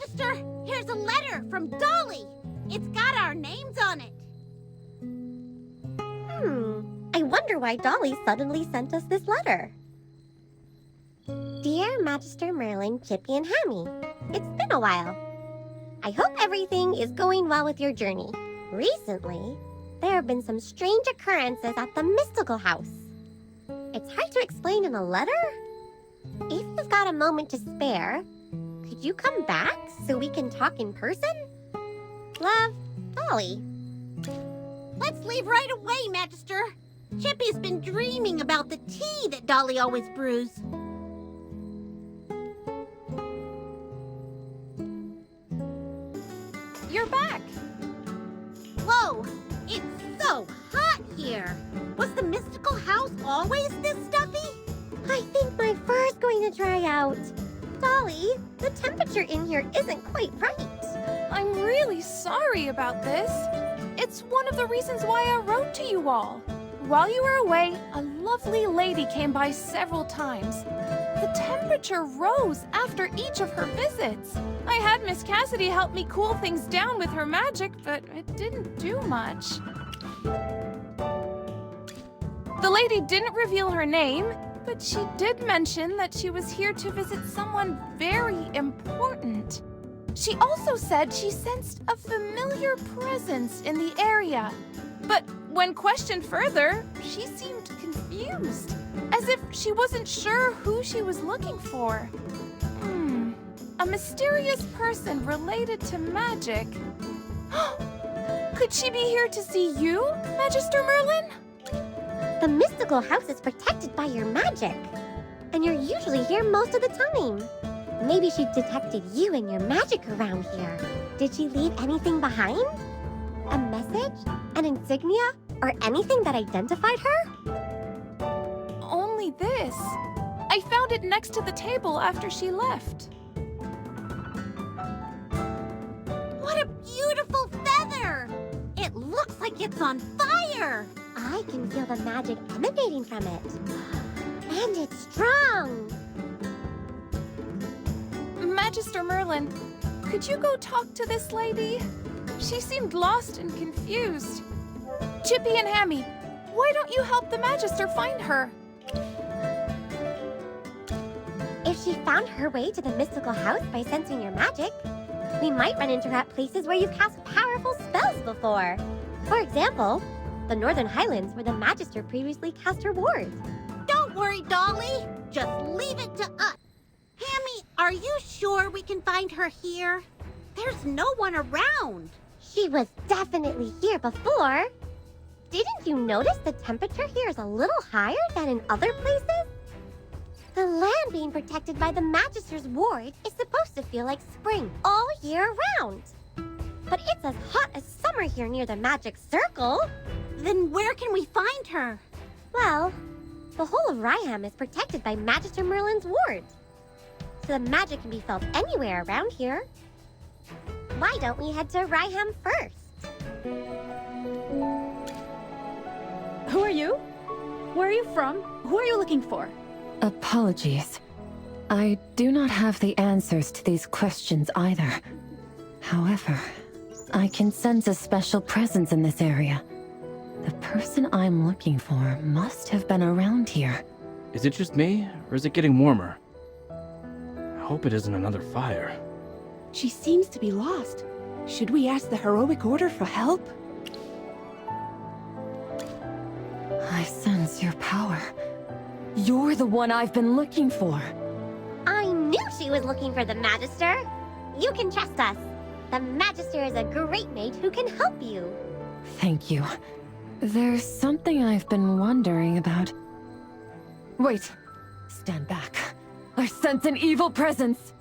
Magister, here's a letter from Dolly. It's got our names on it. I wonder why Dolly suddenly sent us this letter. Dear Magister Merlin, Chippy, and Hammy, it's been a while. I hope everything is going well with your journey. Recently, there have been some strange occurrences at the mystical house. It's hard to explain in a letter. If you've got a moment to spare, could you come back so we can talk in person? Love, Dolly. Let's leave right away, Magister. Chippy's been dreaming about the tea that Dolly always brews. You're back! Whoa, it's so hot here. Was the mystical house always this stuffy? I think my fur's going to dry out. Dolly, the temperature in here isn't quite right. I'm really sorry about this. It's one of the reasons why I wrote to you all. While you were away, a lovely lady came by several times. The temperature rose after each of her visits. I had Miss Cassidy help me cool things down with her magic, but it didn't do much. The lady didn't reveal her name, but she did mention that she was here to visit someone very important. She also said she sensed a familiar presence in the area. But when questioned further, she seemed confused, as if she wasn't sure who she was looking for. A mysterious person related to magic. Could she be here to see you, Magister Merlin? The mystical house is protected by your magic, and you're usually here most of the time. Maybe she detected you and your magic around here. Did she leave anything behind? A message? An insignia? Or anything that identified her? Only this. I found it next to the table after she left. What a beautiful feather! It looks like it's on fire! I can feel the magic emanating from it. And it's strong! Magister Merlin, could you go talk to this lady? She seemed lost and confused. Chippy and Hammy, why don't you help the Magister find her? If she found her way to the mystical house by sensing your magic, we might run into her at places where you've cast powerful spells before. For example, the Northern Highlands where the Magister previously cast her ward. Don't worry, Dolly. Just leave it to us. Hammy, are you sure we can find her here? There's no one around. She was definitely here before. Didn't you notice the temperature here is a little higher than in other places? The land being protected by the Magister's ward is supposed to feel like spring all year round. But it's as hot as summer here near the magic circle. Then where can we find her? Well, the whole of Ryham is protected by Magister Merlin's ward. So the magic can be felt anywhere around here. Why don't we head to Ryham first? Who are you? Where are you from? Who are you looking for? Apologies. I do not have the answers to these questions either. However, I can sense a special presence in this area. The person I'm looking for must have been around here. Is it just me, or is it getting warmer? I hope it isn't another fire. She seems to be lost. Should we ask the heroic order for help? I sense your power. You're the one I've been looking for. I knew she was looking for the Magister. You can trust us. The Magister is a great mage who can help you. Thank you. There's something I've been wondering about. Wait! Stand back. I sense an evil presence!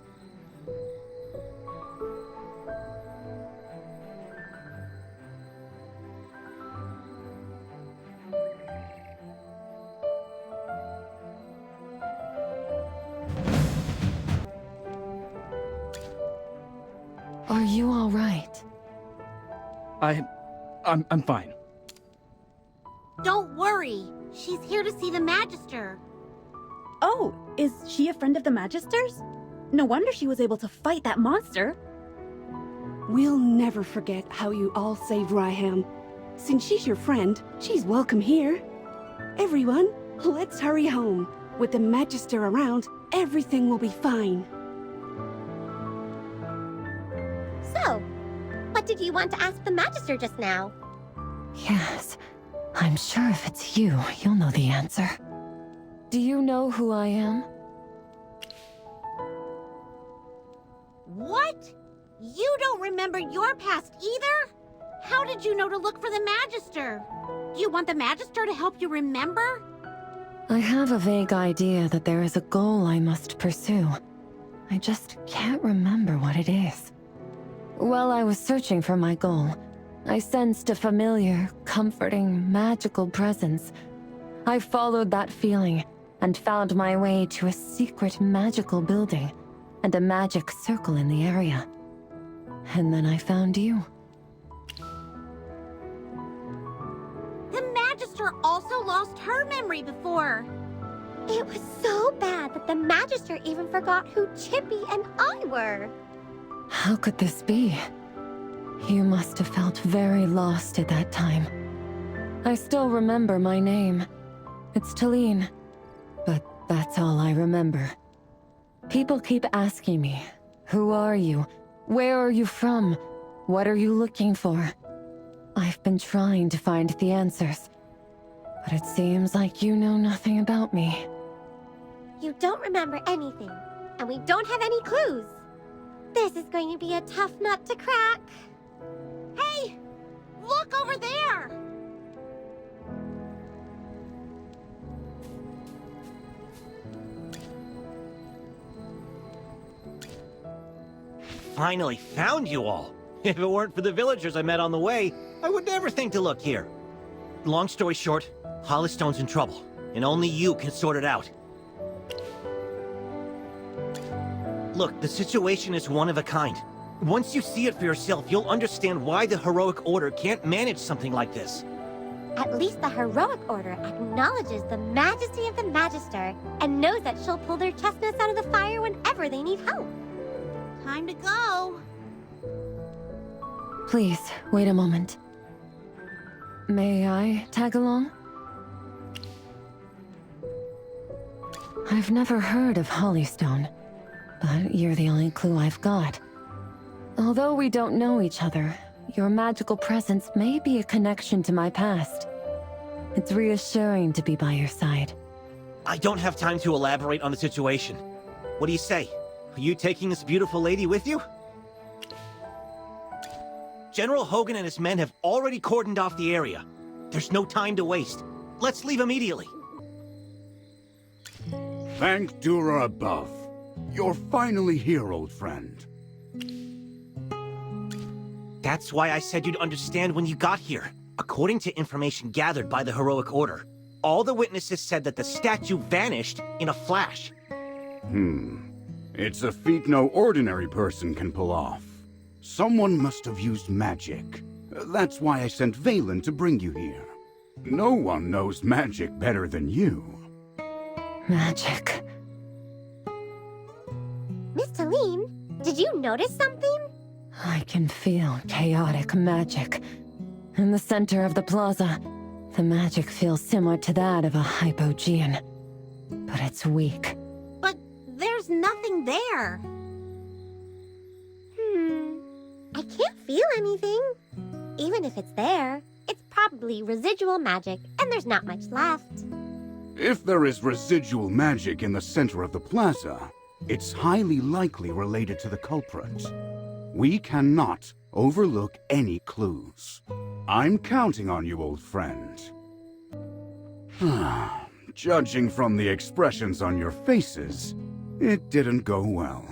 Are you all right? I'm fine. Don't worry. She's here to see the Magister. Oh, is she a friend of the Magister's? No wonder she was able to fight that monster. We'll never forget how you all saved Ryham. Since she's your friend, she's welcome here. Everyone, let's hurry home. With the Magister around, everything will be fine. So, what did you want to ask the Magister just now? Yes, I'm sure if it's you, you'll know the answer. Do you know who I am? What? You don't remember your past either? How did you know to look for the Magister? Do you want the Magister to help you remember? I have a vague idea that there is a goal I must pursue. I just can't remember what it is. While I was searching for my goal, I sensed a familiar, comforting, magical presence. I followed that feeling and found my way to a secret magical building and a magic circle in the area. And then I found you. The Magister also lost her memory before. It was so bad that the Magister even forgot who Chippy and I were. How could this be? You must have felt very lost at that time. I still remember my name. It's Talene. But that's all I remember. People keep asking me, who are you? Where are you from? What are you looking for? I've been trying to find the answers, but it seems like you know nothing about me. You don't remember anything, and we don't have any clues. This is going to be a tough nut to crack. Hey! Look over there! Finally found you all. If it weren't for the villagers I met on the way, I would never think to look here. Long story short, Hollystone's in trouble, and only you can sort it out. Look, the situation is one of a kind. Once you see it for yourself, you'll understand why the Heroic Order can't manage something like this. At least the Heroic Order acknowledges the majesty of the Magister and knows that she'll pull their chestnuts out of the fire whenever they need help. Time to go. Please, wait a moment. May I tag along? I've never heard of Hollystone, but you're the only clue I've got. Although we don't know each other, your magical presence may be a connection to my past. It's reassuring to be by your side. I don't have time to elaborate on the situation. What do you say? Are you taking this beautiful lady with you? General Hogan and his men have already cordoned off the area. There's no time to waste. Let's leave immediately. Thank Dura above. You're finally here, old friend. That's why I said you'd understand when you got here. According to information gathered by the Heroic Order, all the witnesses said that the statue vanished in a flash. It's a feat no ordinary person can pull off. Someone must have used magic. That's why I sent Valen to bring you here. No one knows magic better than you. Magic. Miss Talene, did you notice something? I can feel chaotic magic. In the center of the plaza, the magic feels similar to that of a hypogean. But it's weak. But there's nothing there. I can't feel anything. Even if it's there, it's probably residual magic, and there's not much left. If there is residual magic in the center of the plaza, it's highly likely related to the culprit. We cannot overlook any clues. I'm counting on you, old friend. Judging from the expressions on your faces, it didn't go well.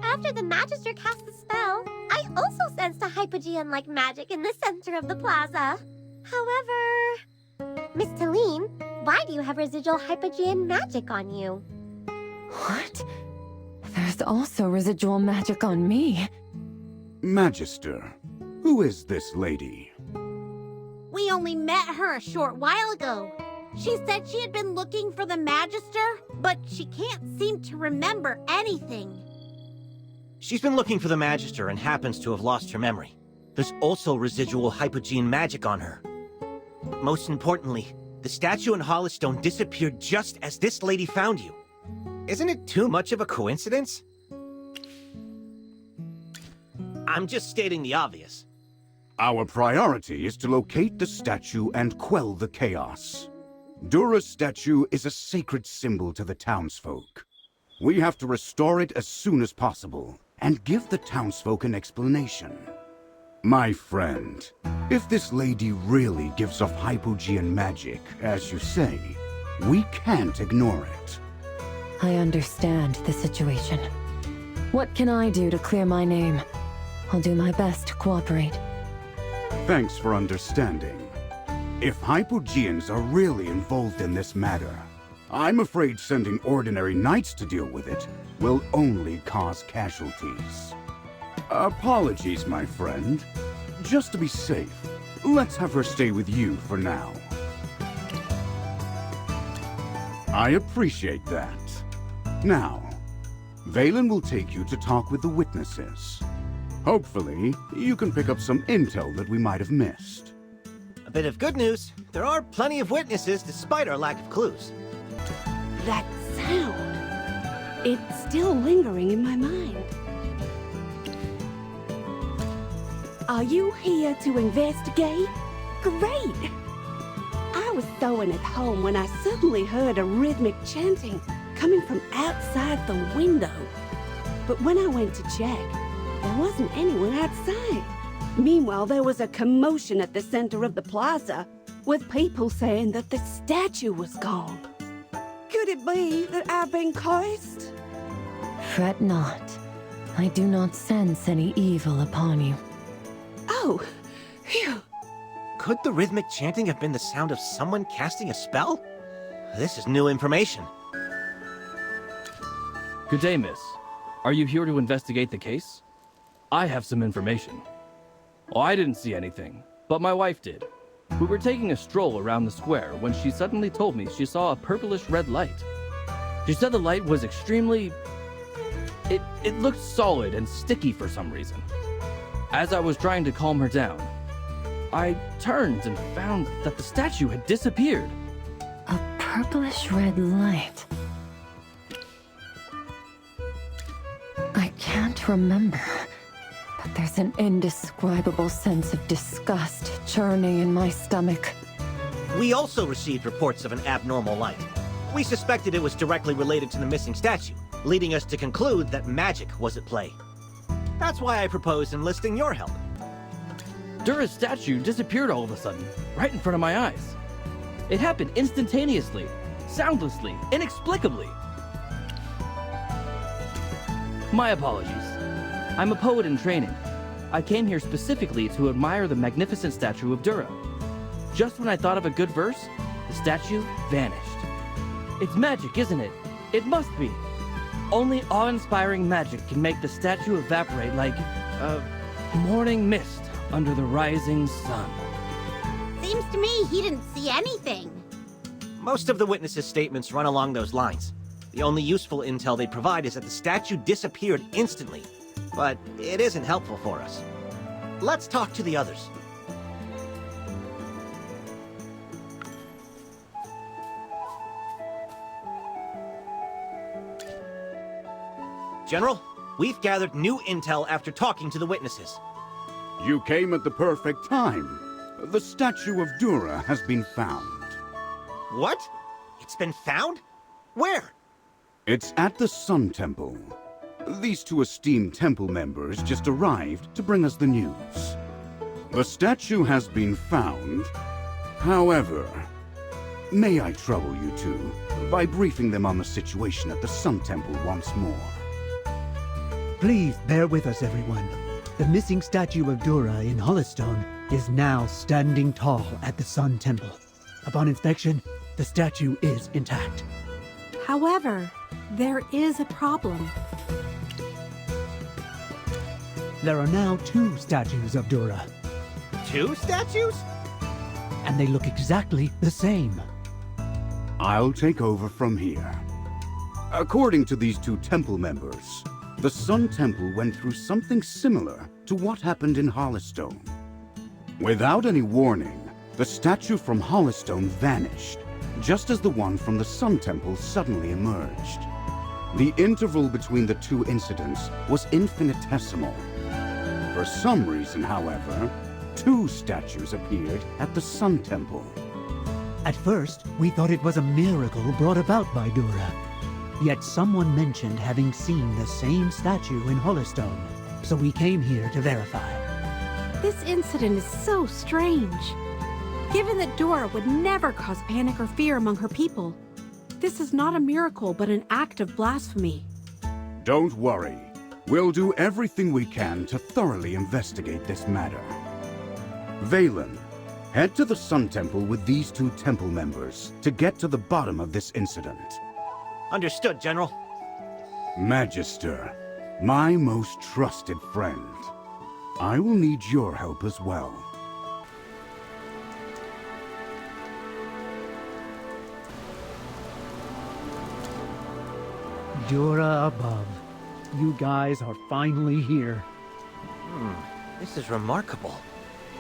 After the Magister cast the spell, I also sensed a hypogean-like magic in the center of the plaza. However, Miss Talene, why do you have residual hypogean magic on you? What? There's also residual magic on me. Magister, who is this lady? We only met her a short while ago. She said she had been looking for the Magister, but she can't seem to remember anything. She's been looking for the Magister and happens to have lost her memory. There's also residual hypogean magic on her. Most importantly, the statue in Hollystone disappeared just as this lady found you. Isn't it too much of a coincidence? I'm just stating the obvious. Our priority is to locate the statue and quell the chaos. Dura's statue is a sacred symbol to the townsfolk. We have to restore it as soon as possible, and give the townsfolk an explanation. My friend, if this lady really gives off hypogean magic, as you say, we can't ignore it. I understand the situation. What can I do to clear my name? I'll do my best to cooperate. Thanks for understanding. If hypogeans are really involved in this matter, I'm afraid sending ordinary knights to deal with it will only cause casualties. Apologies, my friend. Just to be safe, let's have her stay with you for now. I appreciate that. Now, Valen will take you to talk with the witnesses. Hopefully, you can pick up some intel that we might have missed. A bit of good news, there are plenty of witnesses despite our lack of clues. That sound. It's still lingering in my mind. Are you here to investigate? Great! I was sewing at home when I suddenly heard a rhythmic chanting coming from outside the window. But when I went to check, there wasn't anyone outside. Meanwhile, there was a commotion at the center of the plaza, with people saying that the statue was gone. Could it be that I've been cursed? Fret not. I do not sense any evil upon you. Oh, phew. Could the rhythmic chanting have been the sound of someone casting a spell? This is new information. Good day, miss. Are you here to investigate the case? I have some information. Oh, I didn't see anything, but my wife did. We were taking a stroll around the square when she suddenly told me she saw a purplish red light. She said the light was extremely... It looked solid and sticky for some reason. As I was trying to calm her down, I turned and found that the statue had disappeared. A purplish red light. I can't remember, but there's an indescribable sense of disgust churning in my stomach. We also received reports of an abnormal light. We suspected it was directly related to the missing statue, leading us to conclude that magic was at play. That's why I proposed enlisting your help. Dura's statue disappeared all of a sudden, right in front of my eyes. It happened instantaneously, soundlessly, inexplicably. My apologies. I'm a poet in training. I came here specifically to admire the magnificent statue of Dura. Just when I thought of a good verse, the statue vanished. It's magic, isn't it? It must be. Only awe-inspiring magic can make the statue evaporate like a morning mist under the rising sun. Seems to me he didn't see anything. Most of the witnesses' statements run along those lines. The only useful intel they provide is that the statue disappeared instantly. But it isn't helpful for us. Let's talk to the others. General, we've gathered new intel after talking to the witnesses. You came at the perfect time. The statue of Dura has been found. What? It's been found? Where? It's at the Sun Temple. These two esteemed temple members just arrived to bring us the news. The statue has been found. However, may I trouble you two by briefing them on the situation at the Sun Temple once more? Please bear with us, everyone. The missing statue of Dura in Hollystone is now standing tall at the Sun Temple. Upon inspection, the statue is intact. However, there is a problem. There are now 2 statues of Dura, 2 statues? and they look exactly the same. I'll take over from here. According to these two temple members, The Sun Temple went through something similar to what happened in Hollistone. Without any warning, the statue from Hollistone vanished, just as the one from the Sun Temple suddenly emerged. The interval between the two incidents was infinitesimal. For some reason, however, two statues appeared at the Sun Temple. At first, we thought it was a miracle brought about by Dura. Yet someone mentioned having seen the same statue in Hollistone, so we came here to verify. This incident is so strange. Given that Dora would never cause panic or fear among her people, this is not a miracle but an act of blasphemy. Don't worry. We'll do everything we can to thoroughly investigate this matter. Valen, head to the Sun Temple with these two temple members to get to the bottom of this incident. Understood, General. Magister, my most trusted friend, I will need your help as well. Dura above. You guys are finally here. This is remarkable.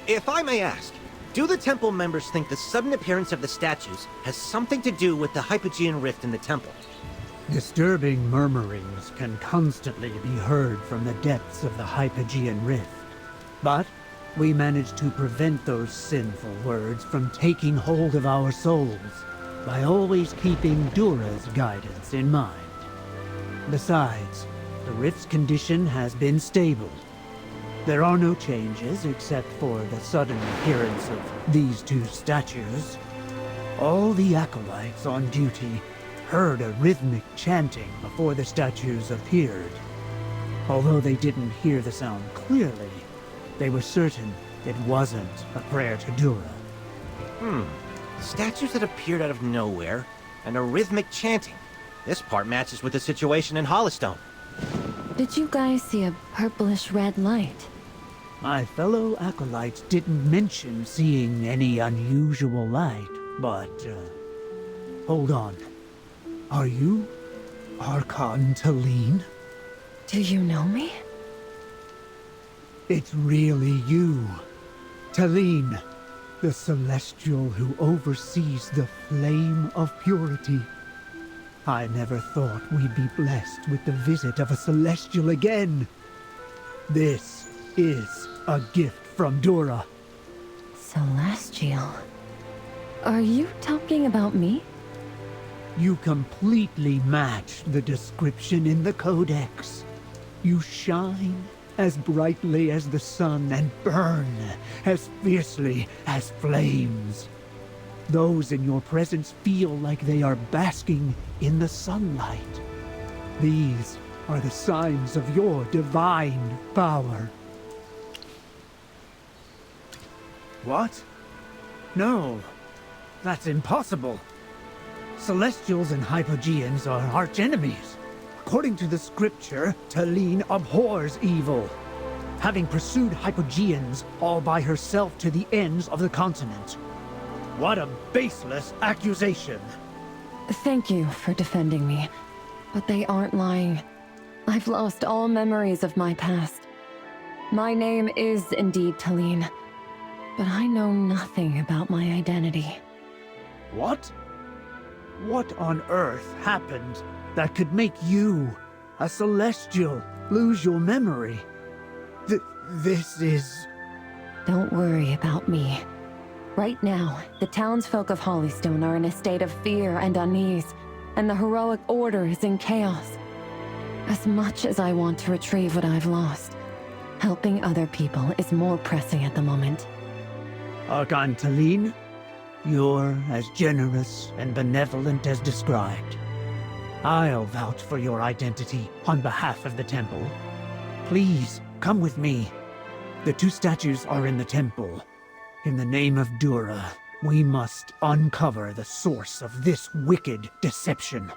If I may ask, do the temple members think the sudden appearance of the statues has something to do with the Hypogean rift in the temple? Disturbing murmurings can constantly be heard from the depths of the Hypogean rift. But we managed to prevent those sinful words from taking hold of our souls by always keeping Dura's guidance in mind. Besides, the rift's condition has been stable. There are no changes except for the sudden appearance of these two statues. All the acolytes on duty heard a rhythmic chanting before the statues appeared. Although they didn't hear the sound clearly, they were certain it wasn't a prayer to Dura. Statues that appeared out of nowhere, and a rhythmic chanting. This part matches with the situation in Hollistone. Did you guys see a purplish red light? My fellow acolytes didn't mention seeing any unusual light, but, hold on. Are you Archon Talene? Do you know me? It's really you. Talene, the Celestial who oversees the flame of purity. I never thought we'd be blessed with the visit of a Celestial again. This is a gift from Dura. Celestial? Are you talking about me? You completely match the description in the Codex. You shine as brightly as the sun and burn as fiercely as flames. Those in your presence feel like they are basking in the sunlight. These are the signs of your divine power. What? No, that's impossible. Celestials and Hypogeans are archenemies. According to the scripture, Talene abhors evil, having pursued Hypogeans all by herself to the ends of the continent. What a baseless accusation! Thank you for defending me, but they aren't lying. I've lost all memories of my past. My name is indeed Talene, but I know nothing about my identity. What? What on earth happened that could make you, a Celestial, lose your memory? This is... Don't worry about me. Right now, the townsfolk of Hollystone are in a state of fear and unease, and the heroic order is in chaos. As much as I want to retrieve what I've lost, helping other people is more pressing at the moment. Archon Talene, you're as generous and benevolent as described. I'll vouch for your identity on behalf of the temple. Please, come with me. The two statues are in the temple. In the name of Dura, we must uncover the source of this wicked deception.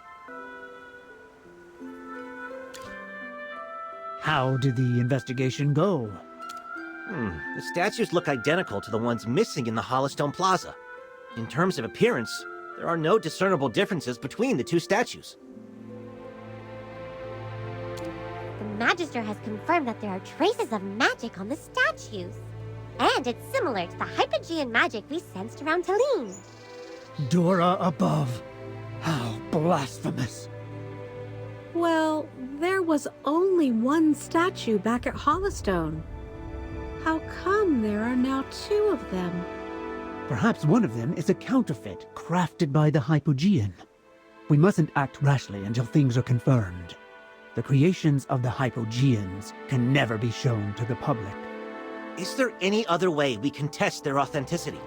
How did the investigation go? The statues look identical to the ones missing in the Hollistone Plaza. In terms of appearance, there are no discernible differences between the two statues. The Magister has confirmed that there are traces of magic on the statues. And it's similar to the Hypogean magic we sensed around Talene. Dora above. How blasphemous. Well, there was only one statue back at Hollowstone. How come there are now two of them? Perhaps one of them is a counterfeit crafted by the Hypogean. We mustn't act rashly until things are confirmed. The creations of the Hypogeans can never be shown to the public. Is there any other way we can test their authenticity?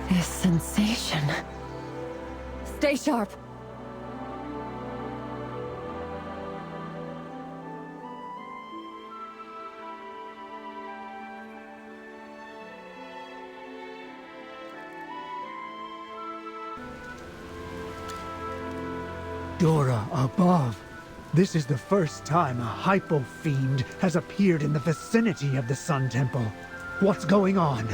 This sensation. Stay sharp. Dora above. This is the first time a Hypo-Fiend has appeared in the vicinity of the Sun Temple. What's going on?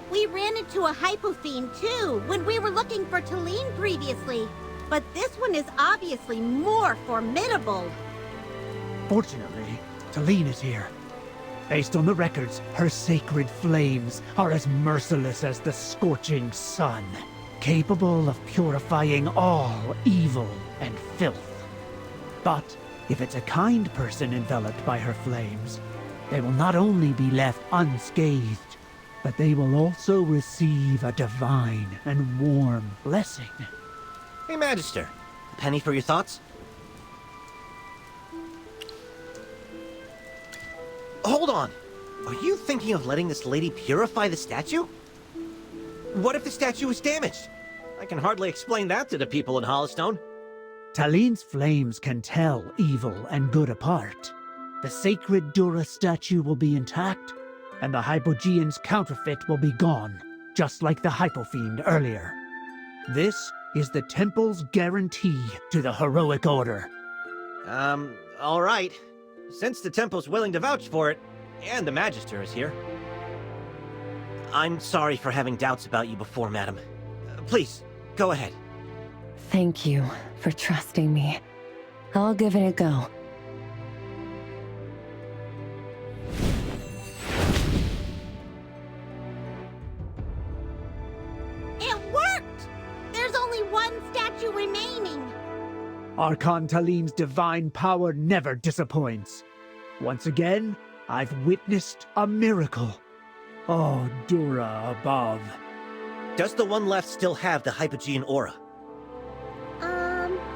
We ran into a Hypofiend too when we were looking for Talene previously. But this one is obviously more formidable. Fortunately, Talene is here. Based on the records, her sacred flames are as merciless as the scorching sun, capable of purifying all evil and filth. But if it's a kind person enveloped by her flames, they will not only be left unscathed, but they will also receive a divine and warm blessing. Hey, Magister. A penny for your thoughts? Hold on! Are you thinking of letting this lady purify the statue? What if the statue is damaged? I can hardly explain that to the people in Hollowstone. Talene's flames can tell evil and good apart. The sacred Dura statue will be intact, and the Hypogean's counterfeit will be gone, just like the Hypofiend earlier. This is the temple's guarantee to the heroic order. Alright. Since the temple's willing to vouch for it, and the Magister is here. I'm sorry for having doubts about you before, madam. Please, go ahead. Thank you for trusting me. I'll give it a go. It worked! There's only one statue remaining. Archon Talene's divine power never disappoints. Once again, I've witnessed a miracle. Oh, Dura above. Does the one left still have the Hypogean aura?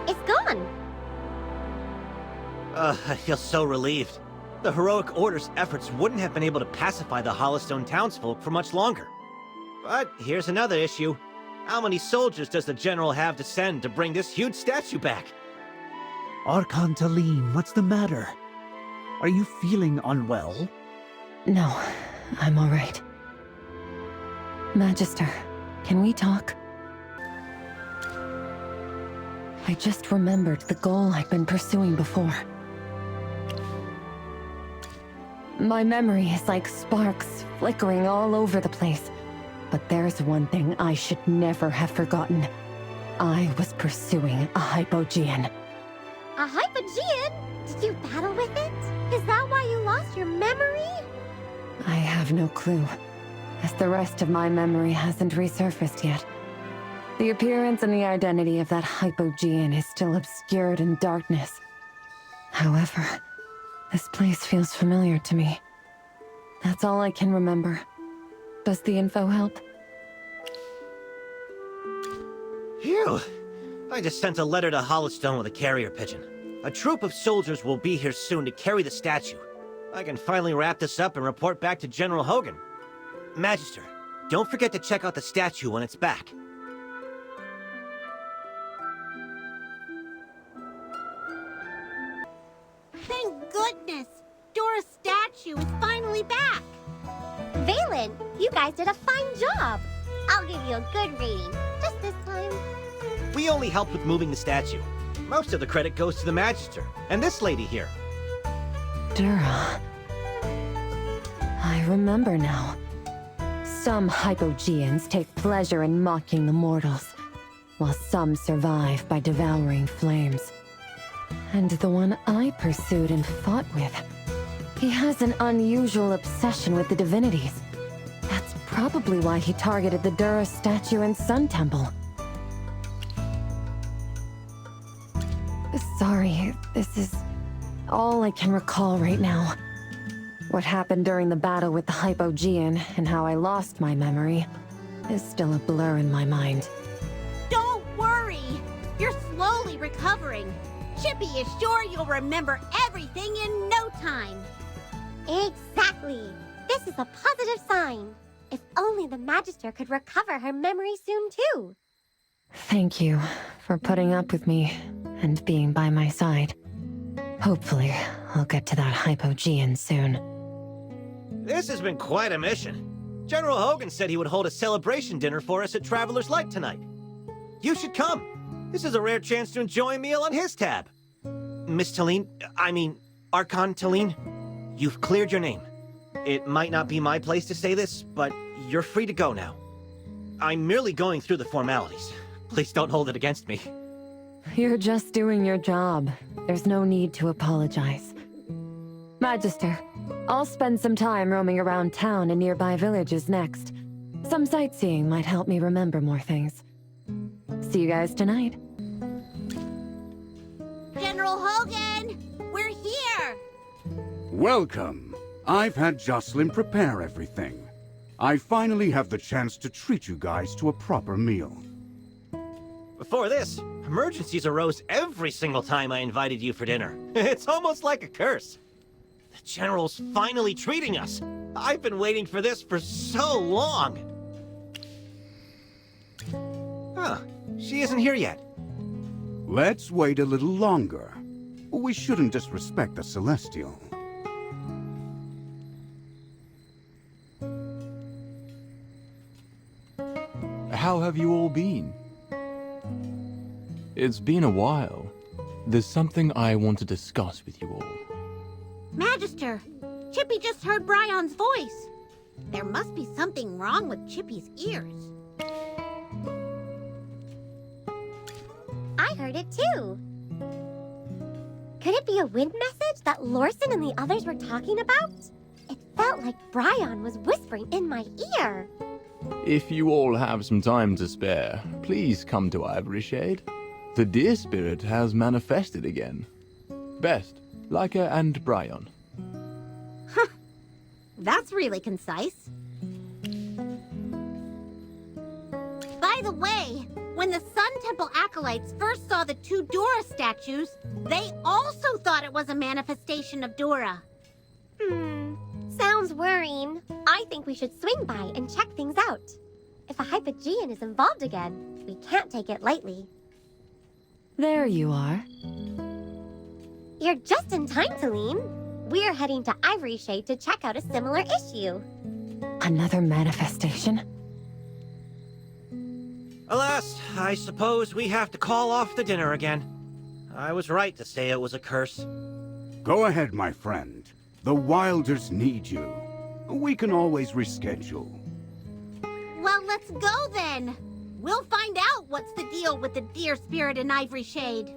It's gone. I feel so relieved. The heroic order's efforts wouldn't have been able to pacify the Hollowstone townsfolk for much longer. But here's another issue. How many soldiers does the general have to send to bring this huge statue back? Archon Talene, what's the matter? Are you feeling unwell? No, I'm all right. Magister, can we talk? I just remembered the goal I'd been pursuing before. My memory is like sparks flickering all over the place. But there's one thing I should never have forgotten. I was pursuing a Hypogean. A Hypogean? Did you battle with it? Is that why you lost your memory? I have no clue, as the rest of my memory hasn't resurfaced yet. The appearance and the identity of that Hypogean is still obscured in darkness. However, this place feels familiar to me. That's all I can remember. Does the info help? Phew! I just sent a letter to Hollowstone with a carrier pigeon. A troop of soldiers will be here soon to carry the statue. I can finally wrap this up and report back to General Hogan. Magister, don't forget to check out the statue when it's back. Thank goodness! Dora's statue is finally back! Valen, you guys did a fine job. I'll give you a good rating, just this time. We only helped with moving the statue. Most of the credit goes to the Magister, and this lady here. Dura. I remember now. Some Hypogeans take pleasure in mocking the mortals, while some survive by devouring flames. and the one I pursued and fought with. He has an unusual obsession with the divinities. That's probably why he targeted the Dura statue and Sun Temple. Sorry, this is all I can recall right now. What happened during the battle with the Hypogean and how I lost my memory is still a blur in my mind. Don't worry! You're slowly recovering. Chippy is sure you'll remember everything in no time. Exactly. This is a positive sign. If only the Magister could recover her memory soon, too. Thank you for putting up with me and being by my side. Hopefully, I'll get to that Hypogean soon. This has been quite a mission. General Hogan said he would hold a celebration dinner for us at Traveler's Light tonight. You should come. This is a rare chance to enjoy a meal on his tab. Miss Talene, Archon Talene, you've cleared your name. It might not be my place to say this, but you're free to go now. I'm merely going through the formalities. Please don't hold it against me. You're just doing your job. There's no need to apologize. Magister, I'll spend some time roaming around town and nearby villages next. Some sightseeing might help me remember more things. See you guys tonight. General Hogan, we're here! Welcome. I've had Jocelyn prepare everything. I finally have the chance to treat you guys to a proper meal. Before this, emergencies arose every single time I invited you for dinner. It's almost like a curse. The General's finally treating us. I've been waiting for this for so long. Huh, she isn't here yet. Let's wait a little longer. We shouldn't disrespect the Celestial. How have you all been? It's been a while. There's something I want to discuss with you all. Magister, Chippy just heard Bryon's voice. There must be something wrong with Chippy's ears. I heard it too. Could it be a wind message that Lorson and the others were talking about? It felt like Bryon was whispering in my ear. If you all have some time to spare, please come to Ivory Shade. The deer spirit has manifested again. Best, Leica and Bryon. Huh. That's really concise. By the way, when the Sun Temple acolytes first saw the two Dora statues, they also thought it was a manifestation of Dora. Sounds worrying. I think we should swing by and check things out. If a Hypogean is involved again, we can't take it lightly. There you are. You're just in time, Talene. We're heading to Ivory Shade to check out a similar issue. Another manifestation? Alas, I suppose we have to call off the dinner again. I was right to say it was a curse. Go ahead, my friend. The Wilders need you. We can always reschedule. Well, let's go then. We'll find out what's the deal with the deer spirit in Ivory Shade.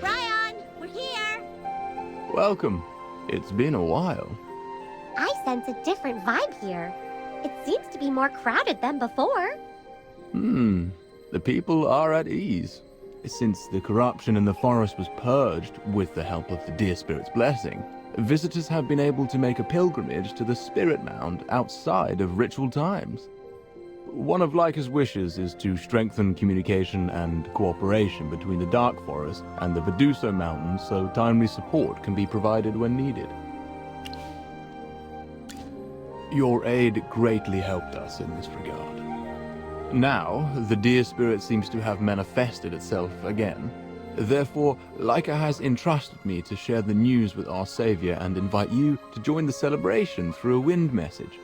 Bryon, we're here. Welcome. It's been a while. I sense a different vibe here. It seems to be more crowded than before. The people are at ease. Since the corruption in the forest was purged with the help of the deer spirit's blessing, visitors have been able to make a pilgrimage to the spirit mound outside of ritual times. One of Leica's wishes is to strengthen communication and cooperation between the Dark Forest and the Veduso Mountains so timely support can be provided when needed. Your aid greatly helped us in this regard. Now, the deer spirit seems to have manifested itself again. Therefore, Leica has entrusted me to share the news with our savior and invite you to join the celebration through a wind message.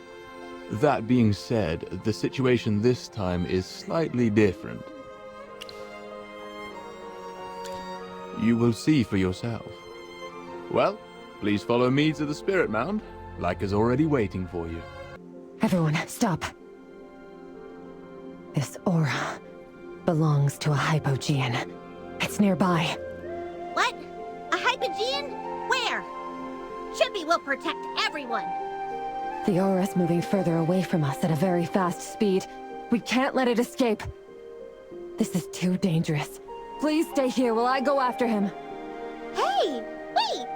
That being said, the situation this time is slightly different. You will see for yourself. Well, please follow me to the spirit mound. Leica's already waiting for you. Everyone, stop. This aura belongs to a Hypogean. It's nearby. What? A Hypogean? Where? Chippy will protect everyone. The aura's moving further away from us at a very fast speed. We can't let it escape. This is too dangerous. Please stay here while I go after him. Hey, wait!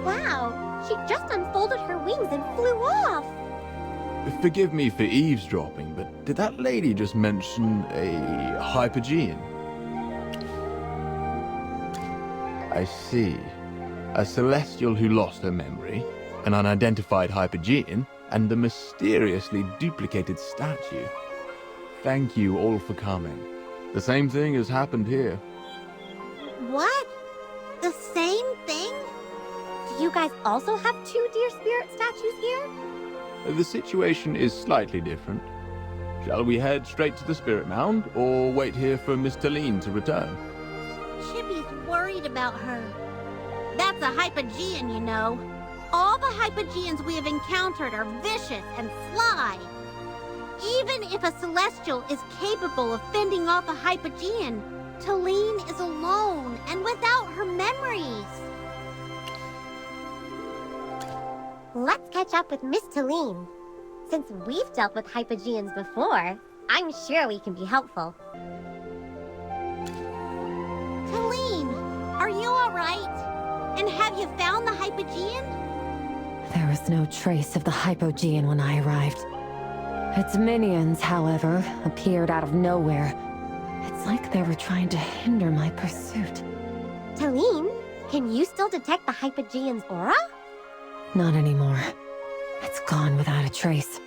Wow, she just unfolded her wings and flew off. Forgive me for eavesdropping, but did that lady just mention a Hypogean? I see. A celestial who lost her memory, an unidentified Hypogean, and a mysteriously duplicated statue. Thank you all for coming. The same thing has happened here. What? The same thing? Do you guys also have 2 deer spirit statues here? The situation is slightly different. Shall we head straight to the Spirit Mound, or wait here for Miss Talenes to return? Chippy's worried about her. That's a Hypogean, you know. All the Hypogeans we have encountered are vicious and sly. Even if a Celestial is capable of fending off a Hypogean, Talene is alone and without her memories. Let's catch up with Miss Talene. Since we've dealt with Hypogeans before, I'm sure we can be helpful. Talene, are you all right? And have you found the Hypogean? There was no trace of the Hypogean when I arrived. Its minions, however, appeared out of nowhere. It's like they were trying to hinder my pursuit. Talene, can you still detect the Hypogean's aura? Not anymore. It's gone without a trace.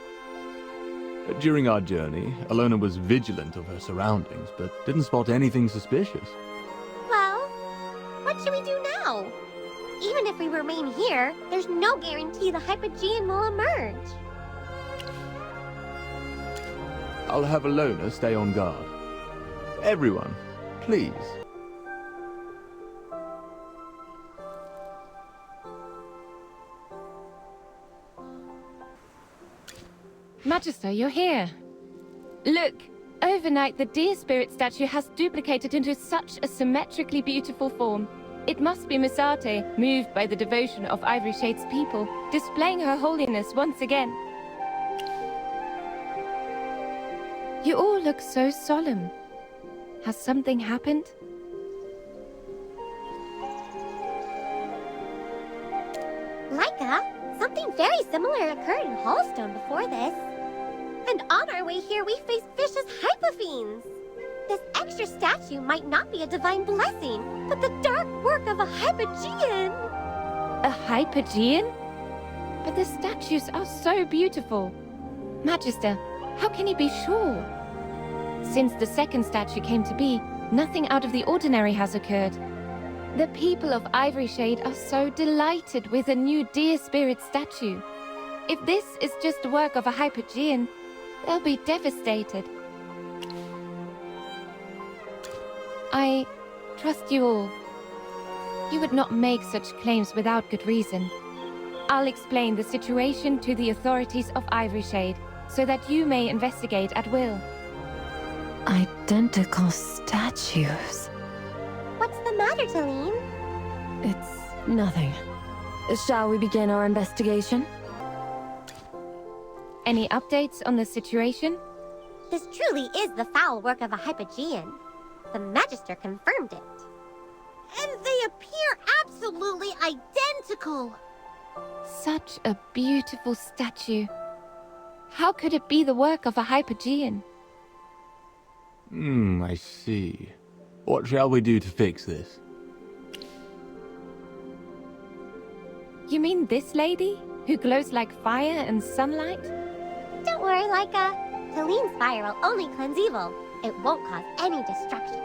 During our journey, Alona was vigilant of her surroundings, but didn't spot anything suspicious. Well, what should we do now? Even if we remain here, there's no guarantee the Hypogean will emerge. I'll have Alona stay on guard. Everyone, please. Magister, you're here. Look, overnight the deer spirit statue has duplicated into such a symmetrically beautiful form. It must be Misate, moved by the devotion of Ivory Shade's people, displaying her holiness once again. You all look so solemn. Has something happened? Laika, something very similar occurred in Hollowstone before this. And on our way here, we faced vicious hypofiends. This extra statue might not be a divine blessing, but the dark work of a Hypogean. A Hypogean? But the statues are so beautiful. Magister, how can you be sure? Since the second statue came to be, nothing out of the ordinary has occurred. The people of Ivory Shade are so delighted with a new deer spirit statue. If this is just the work of a Hypogean, they'll be devastated. I trust you all. You would not make such claims without good reason. I'll explain the situation to the authorities of Ivory Shade, so that you may investigate at will. Identical statues. What's the matter, Talene? It's nothing. Shall we begin our investigation? Any updates on the situation? This truly is the foul work of a Hypogean. The Magister confirmed it. And they appear absolutely identical. Such a beautiful statue. How could it be the work of a Hypogean? I see. What shall we do to fix this? You mean this lady? Who glows like fire and sunlight? Don't worry, Laika. Talene's fire will only cleanse evil. It won't cause any destruction.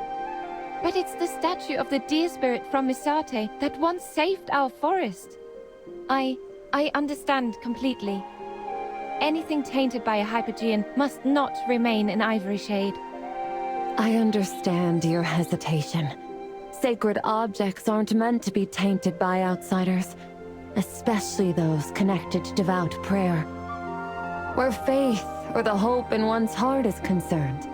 But it's the statue of the deer spirit from Misate that once saved our forest. I understand completely. Anything tainted by a Hypogean must not remain in Ivory Shade. I understand your hesitation. Sacred objects aren't meant to be tainted by outsiders. especially those connected to devout prayer. Where faith or the hope in one's heart is concerned,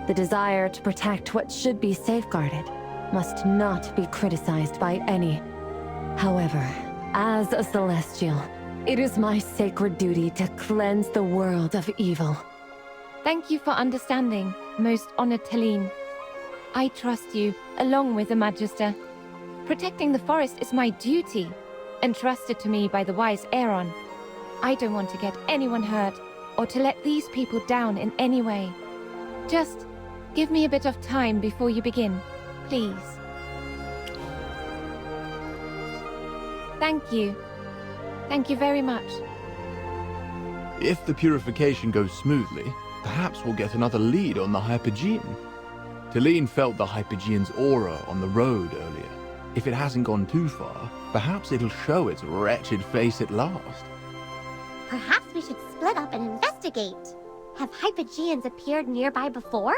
the desire to protect what should be safeguarded must not be criticized by any. However, as a Celestial, it is my sacred duty to cleanse the world of evil. Thank you for understanding, most honored Talene. I trust you, along with the Magister. Protecting the forest is my duty, entrusted to me by the wise Aaron. I don't want to get anyone hurt, or to let these people down in any way. Just give me a bit of time before you begin, please. Thank you. Thank you very much. If the purification goes smoothly, perhaps we'll get another lead on the Hypogean. Talene felt the Hypogean's aura on the road earlier. If it hasn't gone too far, perhaps it'll show its wretched face at last. Perhaps we should split up and investigate. Have Hypogeans appeared nearby before?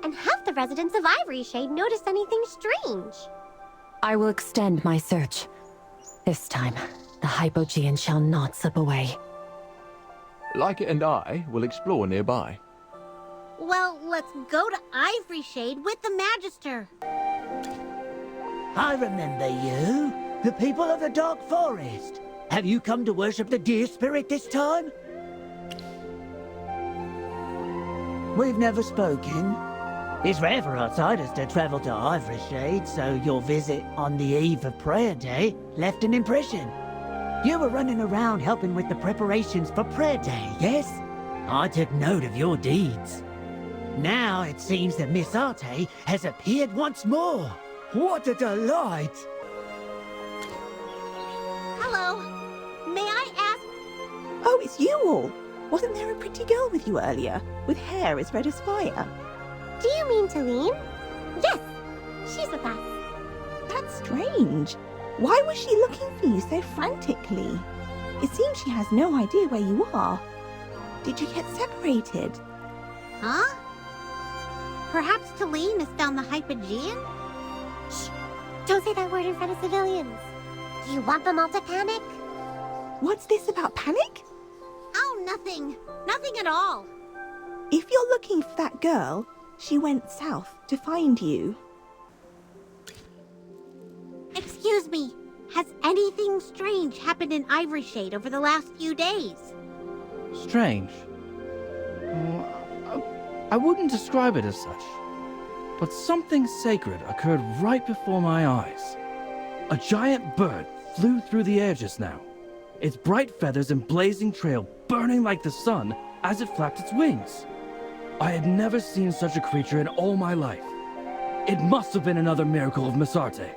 And have the residents of Ivory Shade noticed anything strange? I will extend my search. This time, the Hypogean shall not slip away. Like it and I will explore nearby. Well, let's go to Ivory Shade with the Magister. I remember you, the people of the Dark Forest. Have you come to worship the deer spirit this time? We've never spoken. It's rare for outsiders to travel to Ivory Shade, so your visit on the eve of Prayer Day left an impression. You were running around helping with the preparations for Prayer Day, yes? I took note of your deeds. Now it seems that Miss Arte has appeared once more. What a delight! Hello. May I ask... Oh, it's you all! Wasn't there a pretty girl with you earlier, with hair as red as fire? Do you mean Talene? Yes, she's with us. That's strange. Why was she looking for you so frantically? It seems she has no idea where you are. Did you get separated? Huh? Perhaps Talene has found the Hypogean? Shh! Don't say that word in front of civilians. Do you want them all to panic? What's this about panic? Oh, nothing. Nothing at all. If you're looking for that girl, she went south to find you. Excuse me. Has anything strange happened in Ivory Shade over the last few days? Strange. I wouldn't describe it as such. But something sacred occurred right before my eyes. A giant bird flew through the air just now, its bright feathers and blazing trail burning like the sun as it flapped its wings. I had never seen such a creature in all my life. It must have been another miracle of Miss Arte.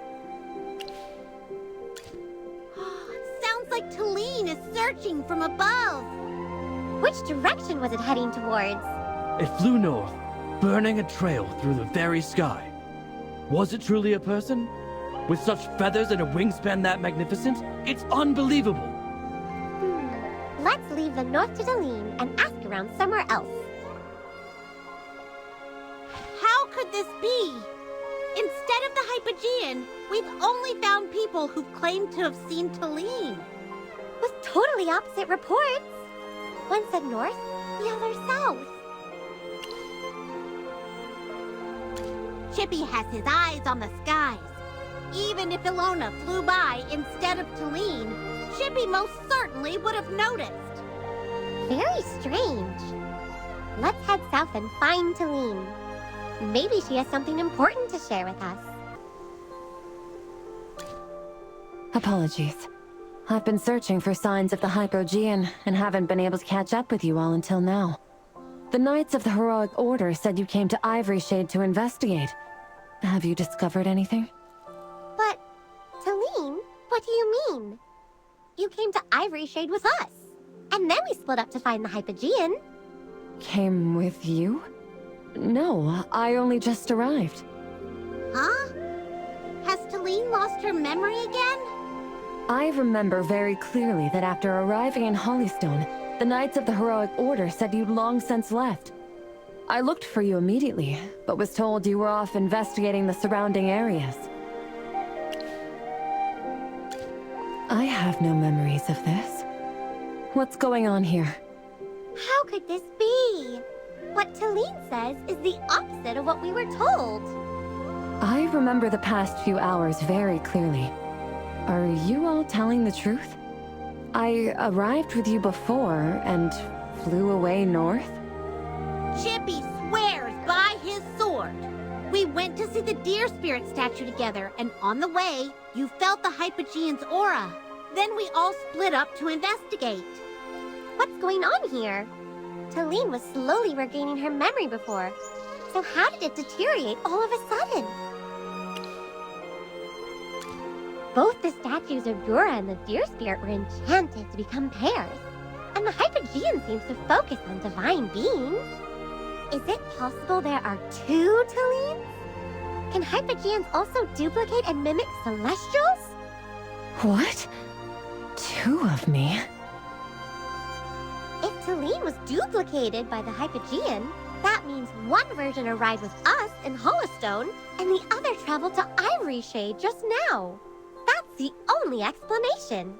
Sounds like Talene is searching from above. Which direction was it heading towards? It flew north, burning a trail through the very sky. Was it truly a person? With such feathers and a wingspan that magnificent? It's unbelievable! Let's leave the north to Talene and ask around somewhere else. How could this be? Instead of the Hypogean, we've only found people who claim to have seen Talene. With totally opposite reports. One said north, the other south. Chippy has his eyes on the skies. Even if Ilona flew by instead of Talene, Chippy most certainly would have noticed. Very strange. Let's head south and find Talene. Maybe she has something important to share with us. Apologies. I've been searching for signs of the Hypogean and haven't been able to catch up with you all until now. The Knights of the Heroic Order said you came to Ivory Shade to investigate. Have you discovered anything? But, Talene, what do you mean? You came to Ivory Shade with us, and then we split up to find the Hypogean. Came with you? No, I only just arrived. Huh? Has Talene lost her memory again? I remember very clearly that after arriving in Hollystone, the Knights of the Heroic Order said you'd long since left. I looked for you immediately, but was told you were off investigating the surrounding areas. I have no memories of this. What's going on here? How could this be? What Talene says is the opposite of what we were told. I remember the past few hours very clearly. Are you all telling the truth? I arrived with you before and flew away north? Chippy swears by his sword. We went to see the deer spirit statue together, and on the way, you felt the Hypogean's aura. Then we all split up to investigate. What's going on here? Talene was slowly regaining her memory before. So how did it deteriorate all of a sudden? Both the statues of Dora and the deer spirit were enchanted to become pairs. And the Hypogean seems to focus on divine beings. Is it possible there are two Talenes? Can Hypogeans also duplicate and mimic celestials? What? Two of me? If Talene was duplicated by the Hypogean, that means one version arrived with us in Hollowstone, and the other traveled to Ivory Shade just now. That's the only explanation.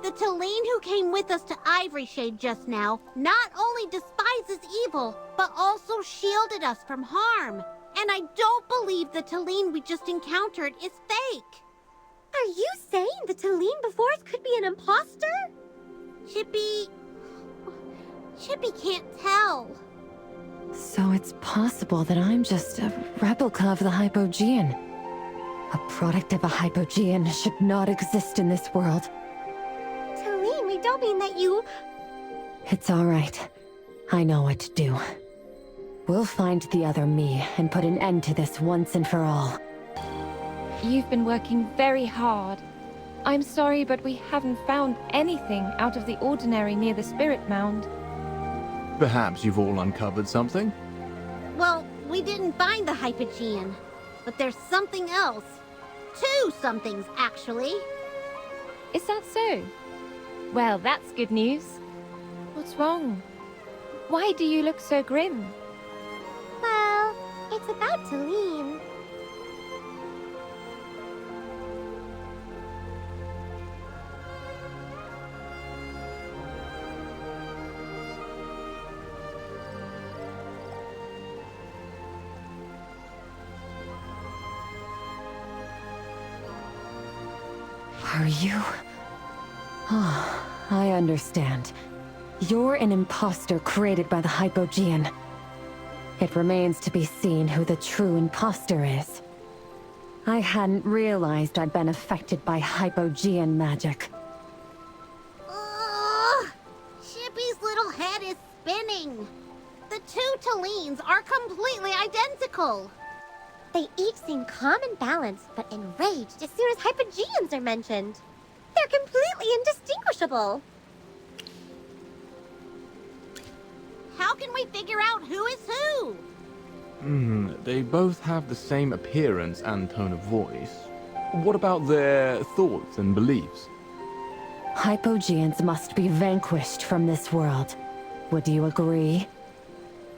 The Talene who came with us to Ivory Shade just now not only despises evil, but also shielded us from harm. And I don't believe the Talene we just encountered is fake. Are you saying the Talene before us could be an imposter? Chippy can't tell. So it's possible that I'm just a replica of the Hypogean. A product of a Hypogean should not exist in this world. Talene, we don't mean that you... It's all right. I know what to do. We'll find the other me and put an end to this once and for all. You've been working very hard. I'm sorry, but we haven't found anything out of the ordinary near the Spirit Mound. Perhaps you've all uncovered something? Well, we didn't find the Hypogean, but there's something else. Two somethings, actually. Is that so? Well, that's good news. What's wrong? Why do you look so grim? Well, it's about Talene. Are you? Oh, I understand. You're an imposter created by the Hypogean. It remains to be seen who the true imposter is. I hadn't realized I'd been affected by Hypogean magic. Ugh! Chippy's little head is spinning. The two Talenes are completely identical. They each seem calm and balanced, but enraged as soon as Hypogeans are mentioned. They're completely indistinguishable. How can we figure out who is who? They both have the same appearance and tone of voice. What about their thoughts and beliefs? Hypogeans must be vanquished from this world. Would you agree?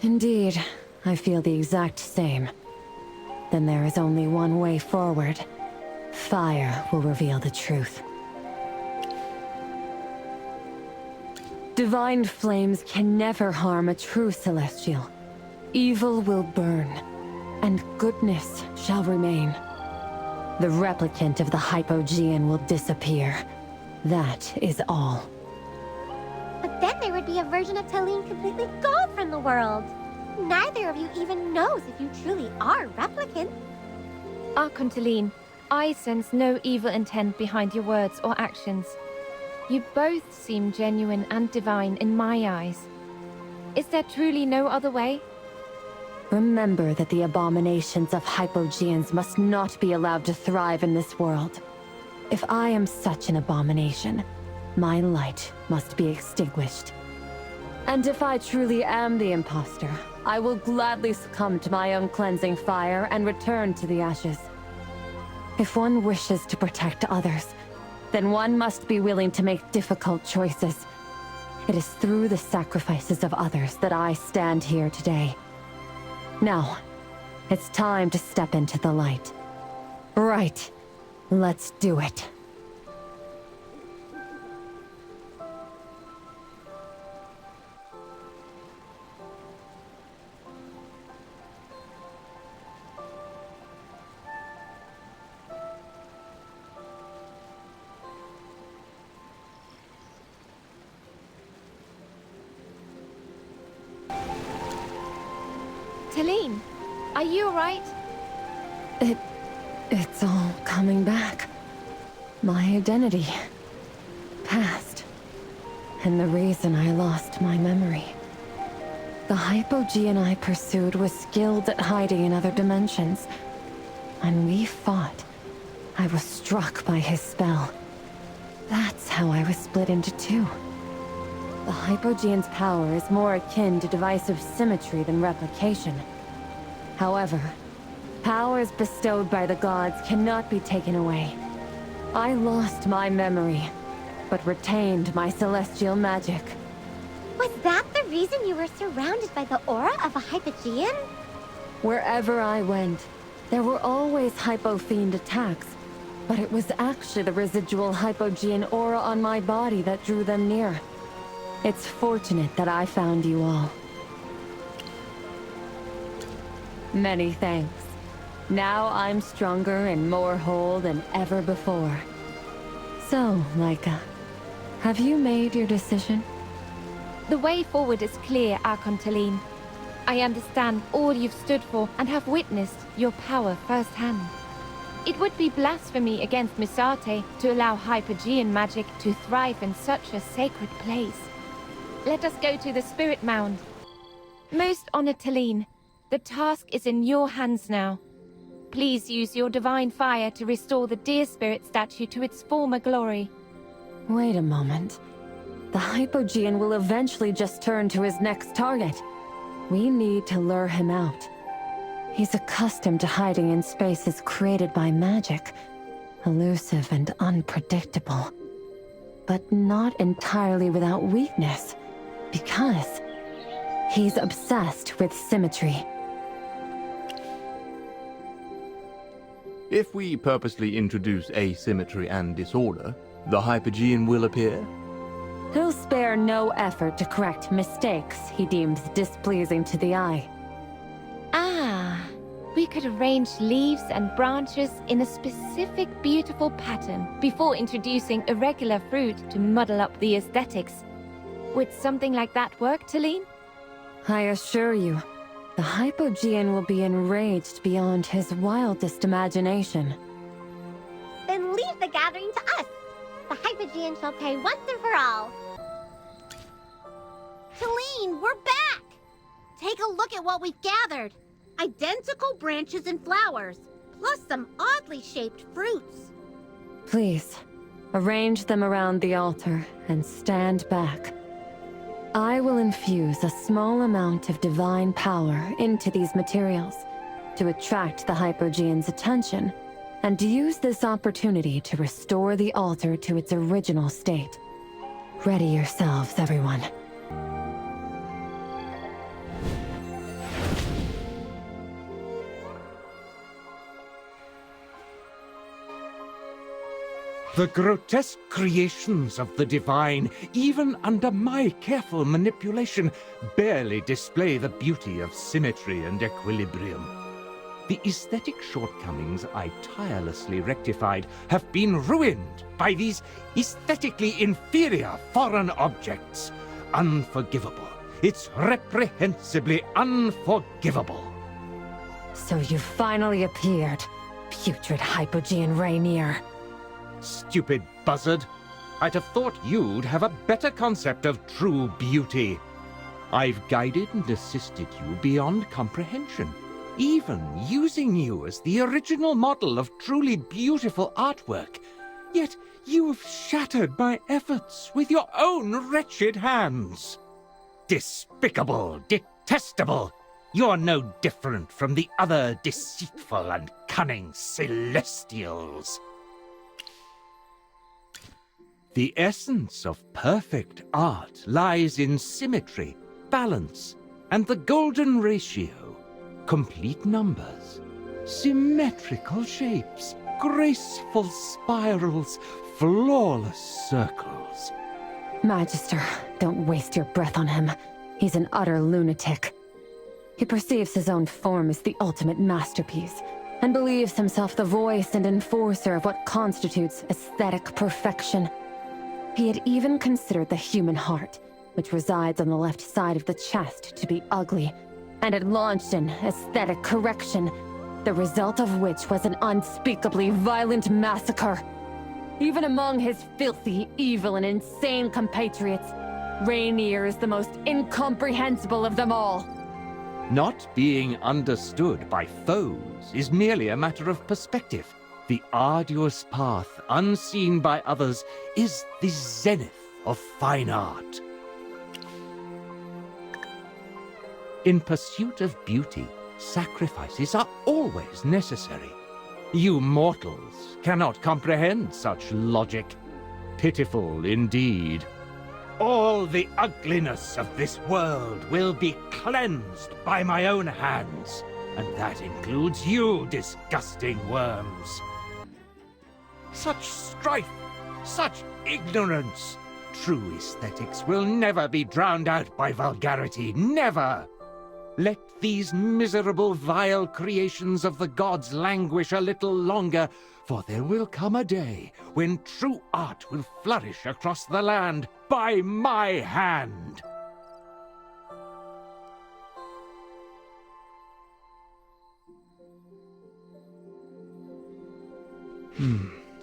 Indeed, I feel the exact same. Then there is only one way forward. Fire will reveal the truth. Divine flames can never harm a true celestial. Evil will burn, and goodness shall remain. The replicant of the Hypogean will disappear. That is all. But then there would be a version of Talene completely gone from the world. Neither of you even knows if you truly are replicants. Archon Talene, I sense no evil intent behind your words or actions. You both seem genuine and divine in my eyes. Is there truly no other way? Remember that the abominations of Hypogeans must not be allowed to thrive in this world. If I am such an abomination, my light must be extinguished. And if I truly am the imposter, I will gladly succumb to my own cleansing fire and return to the ashes. If one wishes to protect others, then one must be willing to make difficult choices. It is through the sacrifices of others that I stand here today. Now, it's time to step into the light. Right. Let's do it. Talene, are you alright? It's all coming back. My identity. Past. And the reason I lost my memory. The Hypogean I pursued was skilled at hiding in other dimensions. When we fought, I was struck by his spell. That's how I was split into two. The Hypogean's power is more akin to divisive symmetry than replication. However, powers bestowed by the gods cannot be taken away. I lost my memory, but retained my celestial magic. Was that the reason you were surrounded by the aura of a Hypogean? Wherever I went, there were always Hypofiend attacks, but it was actually the residual Hypogean aura on my body that drew them near. It's fortunate that I found you all. Many thanks. Now I'm stronger and more whole than ever before. So, Laika, have you made your decision? The way forward is clear, Archon Talene. I understand all you've stood for and have witnessed your power firsthand. It would be blasphemy against Misate to allow Hypogean magic to thrive in such a sacred place. Let us go to the Spirit Mound. Most honored Talene, the task is in your hands now. Please use your divine fire to restore the deer spirit statue to its former glory. Wait a moment. The Hypogean will eventually just turn to his next target. We need to lure him out. He's accustomed to hiding in spaces created by magic, elusive and unpredictable. But not entirely without weakness, because he's obsessed with symmetry. If we purposely introduce asymmetry and disorder, the Hypogean will appear? He'll spare no effort to correct mistakes he deems displeasing to the eye. Ah, we could arrange leaves and branches in a specific beautiful pattern before introducing irregular fruit to muddle up the aesthetics. Would something like that work, Talene? I assure you, the Hypogean will be enraged beyond his wildest imagination. Then leave the gathering to us. The Hypogean shall pay once and for all. Talene, we're back! Take a look at what we've gathered. Identical branches and flowers, plus some oddly shaped fruits. Please, arrange them around the altar and stand back. I will infuse a small amount of divine power into these materials to attract the Hypogean's attention and use this opportunity to restore the altar to its original state. Ready yourselves, everyone. The grotesque creations of the divine, even under my careful manipulation, barely display the beauty of symmetry and equilibrium. The aesthetic shortcomings I tirelessly rectified have been ruined by these aesthetically inferior foreign objects. Unforgivable. It's reprehensibly unforgivable. So you finally appeared, putrid Hypogean Rainier. Stupid buzzard. I'd have thought you'd have a better concept of true beauty. I've guided and assisted you beyond comprehension, even using you as the original model of truly beautiful artwork. Yet you've shattered my efforts with your own wretched hands. Despicable, detestable. You're no different from the other deceitful and cunning Celestials. The essence of perfect art lies in symmetry, balance, and the golden ratio. Complete numbers, symmetrical shapes, graceful spirals, flawless circles. Magister, don't waste your breath on him. He's an utter lunatic. He perceives his own form as the ultimate masterpiece, and believes himself the voice and enforcer of what constitutes aesthetic perfection. He had even considered the human heart, which resides on the left side of the chest, to be ugly, and had launched an aesthetic correction, the result of which was an unspeakably violent massacre. Even among his filthy, evil, and insane compatriots, Rainier is the most incomprehensible of them all. Not being understood by foes is merely a matter of perspective. The arduous path, unseen by others, is the zenith of fine art. In pursuit of beauty, sacrifices are always necessary. You mortals cannot comprehend such logic. Pitiful indeed. All the ugliness of this world will be cleansed by my own hands, and that includes you, disgusting worms. Such strife, such ignorance. True aesthetics will never be drowned out by vulgarity, never. Let these miserable, vile creations of the gods languish a little longer, for there will come a day when true art will flourish across the land by my hand.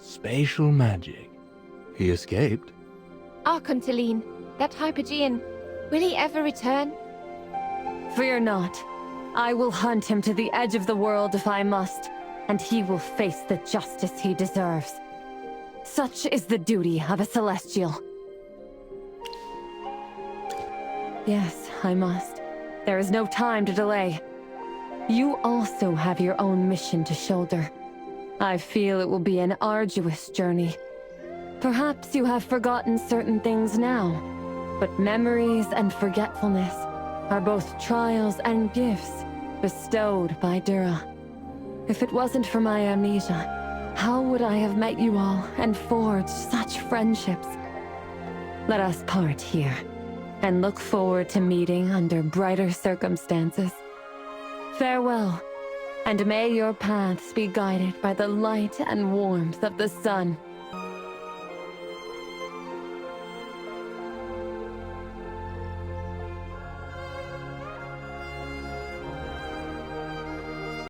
Spatial magic. He escaped? Archon Talene, that Hypogean, will he ever return? Fear not. I will hunt him to the edge of the world if I must, and he will face the justice he deserves. Such is the duty of a Celestial. Yes, I must. There is no time to delay. You also have your own mission to shoulder. I feel it will be an arduous journey. Perhaps you have forgotten certain things now, but memories and forgetfulness are both trials and gifts bestowed by Dura. If it wasn't for my amnesia, how would I have met you all and forged such friendships? Let us part here, and look forward to meeting under brighter circumstances. Farewell, and may your paths be guided by the light and warmth of the sun.